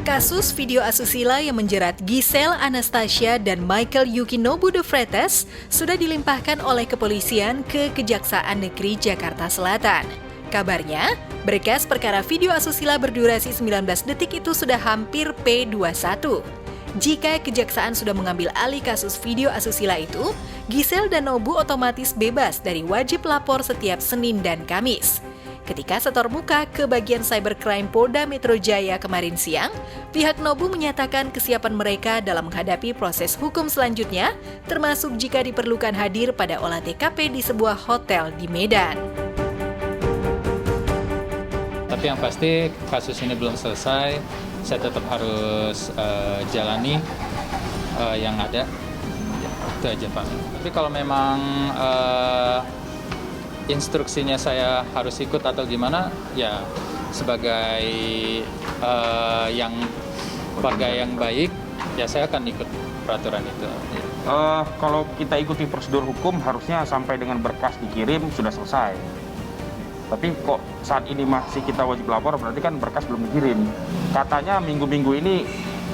Kasus video asusila yang menjerat Giselle Anastasia dan Michael Yukinobu de Freitas sudah dilimpahkan oleh kepolisian ke Kejaksaan Negeri Jakarta Selatan. Kabarnya, berkas perkara video asusila berdurasi 19 detik itu sudah hampir P21. Jika kejaksaan sudah mengambil alih kasus video asusila itu, Giselle dan Nobu otomatis bebas dari wajib lapor setiap Senin dan Kamis. Ketika setor muka ke bagian cybercrime Polda Metro Jaya kemarin siang, pihak Nobu menyatakan kesiapan mereka dalam menghadapi proses hukum selanjutnya, termasuk jika diperlukan hadir pada olah TKP di sebuah hotel di Medan. Tapi yang pasti kasus ini belum selesai, saya tetap harus jalani yang ada. Itu aja Pak. Tapi kalau memang instruksinya saya harus ikut atau gimana, ya sebagai warga yang baik, ya saya akan ikut peraturan itu. Kalau kita ikuti prosedur hukum, harusnya sampai dengan berkas dikirim sudah selesai. Tapi kok saat ini masih kita wajib lapor, berarti kan berkas belum dikirim. Katanya minggu-minggu ini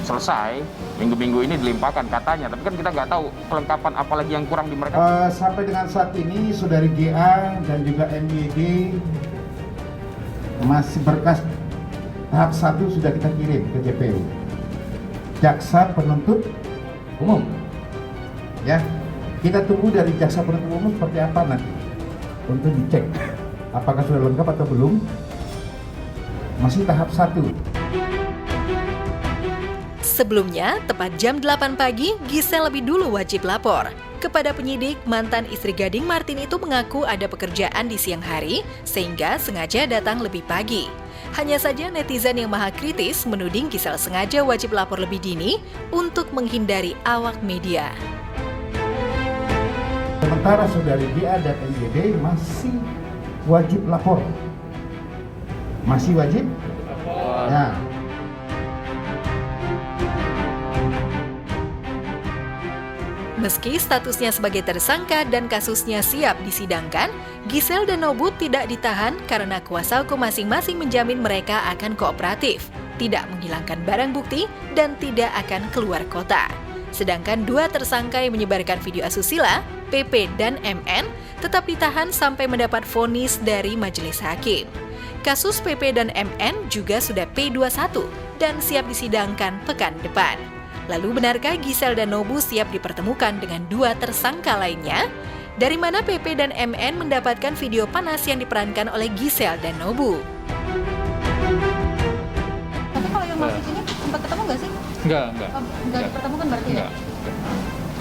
selesai, minggu-minggu ini dilimpahkan katanya, tapi kan kita nggak tahu kelengkapan apalagi yang kurang di mereka. Sampai dengan saat ini saudari GA dan juga MYD masih berkas tahap 1 sudah kita kirim ke JPU, jaksa penuntut umum. Ya, kita tunggu dari jaksa penuntut umum seperti apa nanti untuk dicek apakah sudah lengkap atau belum. Masih tahap 1. Sebelumnya, tepat jam 8 pagi, Giselle lebih dulu wajib lapor. Kepada penyidik, mantan istri Gading Martin itu mengaku ada pekerjaan di siang hari, sehingga sengaja datang lebih pagi. Hanya saja netizen yang maha kritis menuding Giselle sengaja wajib lapor lebih dini untuk menghindari awak media. Sementara saudari GA dan MYD masih wajib lapor. Masih wajib? Ya. Meski statusnya sebagai tersangka dan kasusnya siap disidangkan, Giselle dan Nobu tidak ditahan karena kuasa hukum masing-masing menjamin mereka akan kooperatif, tidak menghilangkan barang bukti, dan tidak akan keluar kota. Sedangkan dua tersangka yang menyebarkan video asusila, PP dan MN, tetap ditahan sampai mendapat vonis dari majelis hakim. Kasus PP dan MN juga sudah P21 dan siap disidangkan pekan depan. Lalu benarkah Giselle dan Nobu siap dipertemukan dengan dua tersangka lainnya? Dari mana PP dan MN mendapatkan video panas yang diperankan oleh Giselle dan Nobu? Tapi kalau yang masuk ini sempat ketemu nggak sih? Enggak. Nggak dipertemukan berarti ya?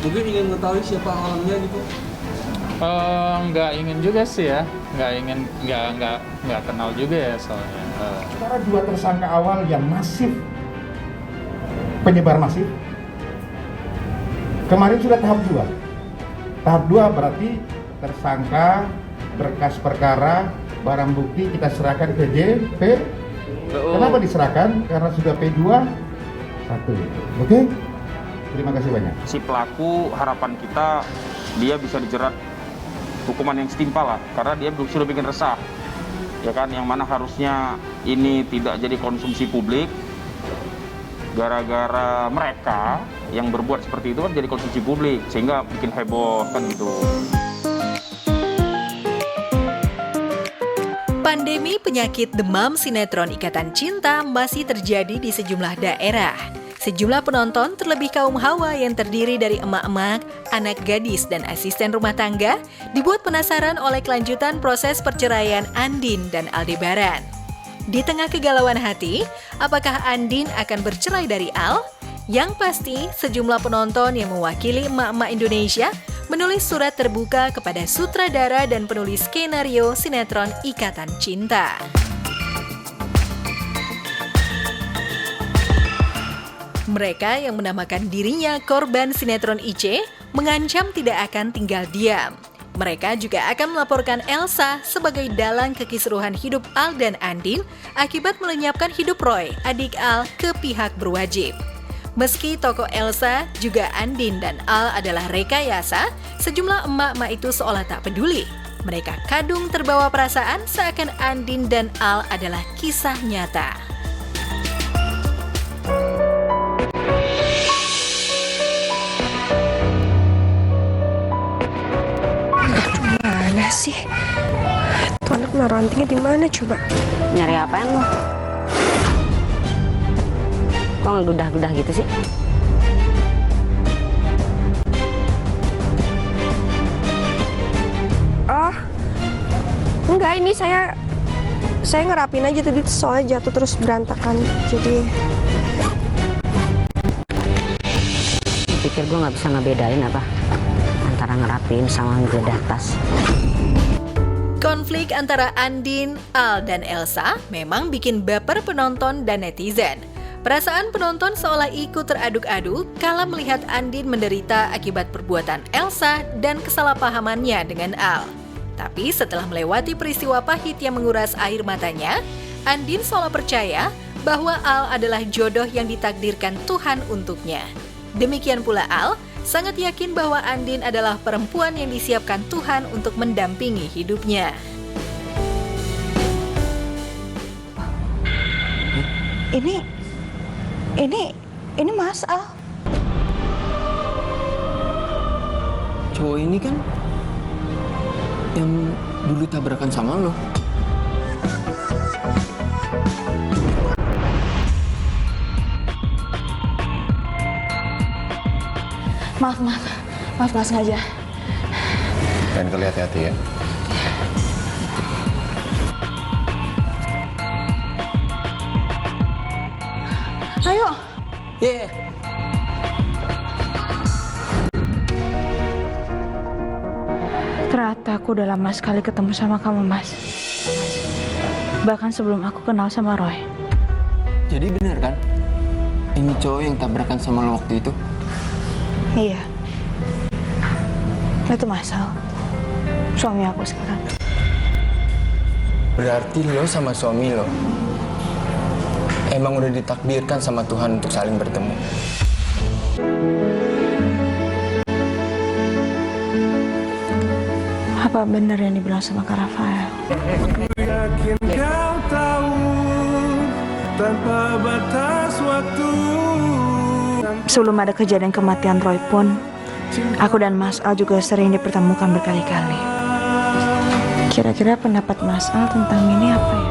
Mungkin ingin mengetahui siapa orangnya gitu? Nggak ingin juga sih ya. Nggak kenal juga ya soalnya. Antara dua tersangka awal yang masif, penyebar masif, kemarin sudah tahap 2. Tahap 2 berarti tersangka, berkas perkara, barang bukti kita serahkan ke JP. Kenapa diserahkan? Karena sudah P21. Oke? Terima kasih banyak. Si pelaku, harapan kita dia bisa dijerat hukuman yang setimpal lah, karena dia sudah bikin resah, ya kan, yang mana harusnya ini tidak jadi konsumsi publik. Gara-gara mereka yang berbuat seperti itu kan jadi konsumsi publik, sehingga bikin heboh kan gitu. Pandemi penyakit demam sinetron Ikatan Cinta masih terjadi di sejumlah daerah. Sejumlah penonton, terlebih kaum hawa yang terdiri dari emak-emak, anak gadis, dan asisten rumah tangga, dibuat penasaran oleh kelanjutan proses perceraian Andin dan Aldebaran. Di tengah kegalauan hati, apakah Andin akan bercerai dari Al? Yang pasti, sejumlah penonton yang mewakili emak-emak Indonesia menulis surat terbuka kepada sutradara dan penulis skenario sinetron Ikatan Cinta. Mereka yang menamakan dirinya korban sinetron IC mengancam tidak akan tinggal diam. Mereka juga akan melaporkan Elsa sebagai dalang kekisruhan hidup Al dan Andin akibat melenyapkan hidup Roy, adik Al, ke pihak berwajib. Meski tokoh Elsa, juga Andin dan Al adalah rekayasa, sejumlah emak-emak itu seolah tak peduli. Mereka kadung terbawa perasaan seakan Andin dan Al adalah kisah nyata. naruh antingnya di mana coba? Nyari apaan lo? Kok ngeludah-ludah gitu sih? Oh, enggak, ini saya ngerapin aja tadi soalnya jatuh terus berantakan. Jadi Pikir gue nggak bisa ngebedain apa antara ngerapin sama ngegeledah tas. Konflik antara Andin, Al, dan Elsa memang bikin baper penonton dan netizen. Perasaan penonton seolah ikut teraduk-aduk kala melihat Andin menderita akibat perbuatan Elsa dan kesalahpahamannya dengan Al. Tapi setelah melewati peristiwa pahit yang menguras air matanya, Andin seolah percaya bahwa Al adalah jodoh yang ditakdirkan Tuhan untuknya. Demikian pula Al, sangat yakin bahwa Andin adalah perempuan yang disiapkan Tuhan untuk mendampingi hidupnya. Ini Mas Al. Cowok ini kan yang dulu tabrakan sama lo. Maaf nggak sengaja. Dan kalian hati-hati ya. Ayo. Yeah. Ternyata aku udah lama sekali ketemu sama kamu, Mas. Bahkan sebelum aku kenal sama Roy. Jadi benar kan? Ini cowok yang tabrakan sama lo waktu itu? Iya. Itu Mas Al. Suami aku sekarang. Berarti lo sama suami lo emang udah ditakdirkan sama Tuhan untuk saling bertemu. Apa benar yang dibilang sama Kak Rafael? Yakin kau tahu tanpa batas waktu. Sebelum ada kejadian kematian Roy pun, aku dan Mas Al juga sering dipertemukan berkali-kali. Kira-kira pendapat Mas Al tentang ini apa ya?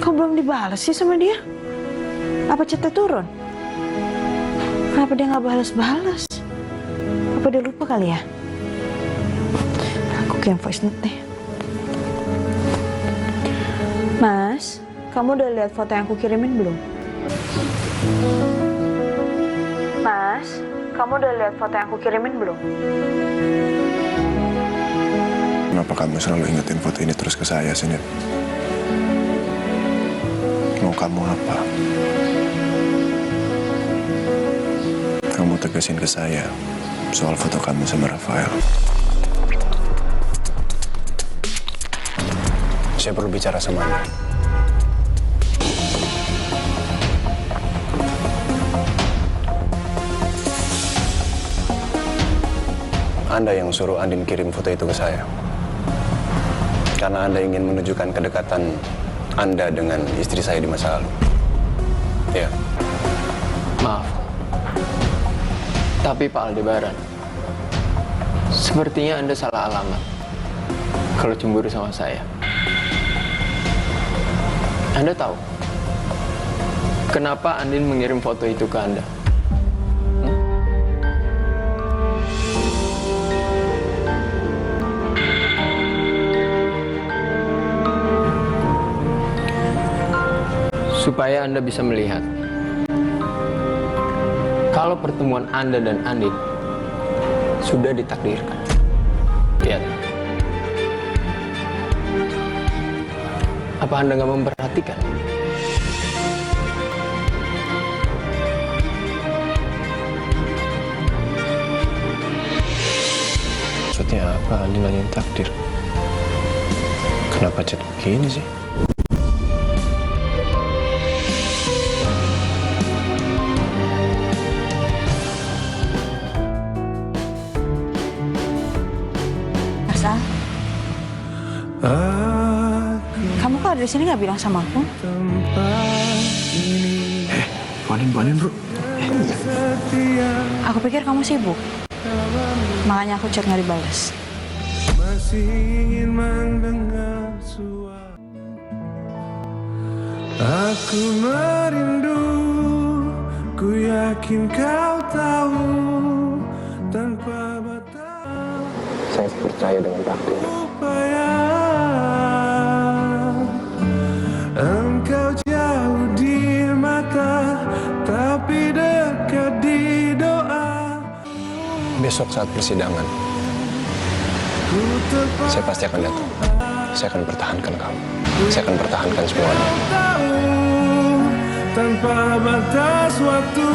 Kok belum dibalas sih sama dia? Apa chatnya turun? Kenapa dia nggak balas-balas? Apa dia lupa kali ya? Aku kirim voice note deh. Mas, kamu udah lihat foto yang aku kirimin belum? Mas, kamu udah lihat foto yang aku kirimin belum? Kenapa kamu selalu ingetin foto ini terus ke saya, Sinit? Mau kamu apa? Kamu tegasin ke saya soal foto kamu sama Rafael. Saya perlu bicara sama Anda. Anda yang suruh Andin kirim foto itu ke saya. Karena Anda ingin menunjukkan kedekatan Anda dengan istri saya di masa lalu. Ya. Maaf. Tapi Pak Aldebaran, sepertinya Anda salah alamat kalau cemburu sama saya. Anda tahu kenapa Andin mengirim foto itu ke Anda? Supaya Anda bisa melihat kalau pertemuan Anda dan Andin sudah ditakdirkan. Lihat. Apa Anda nggak memperhatikan? Maksudnya apa Andin nanyain takdir? Kenapa chat begini sih? Kamu kok ada di sini nggak bilang sama aku? Banin, bro. Aku pikir kamu sibuk. Makanya aku chat nggak dibalas. Masih ingin mendengar suara. Aku merindu, ku yakin kau tahu tanpa batas. Saya percaya dengan takdir. Upaya engkau jauh di mata, tapi dekat di doa. Besok saat persidangan, saya pasti akan datang. Saya akan pertahankan kamu. Saya akan pertahankan semuanya. Tanpa batas waktu.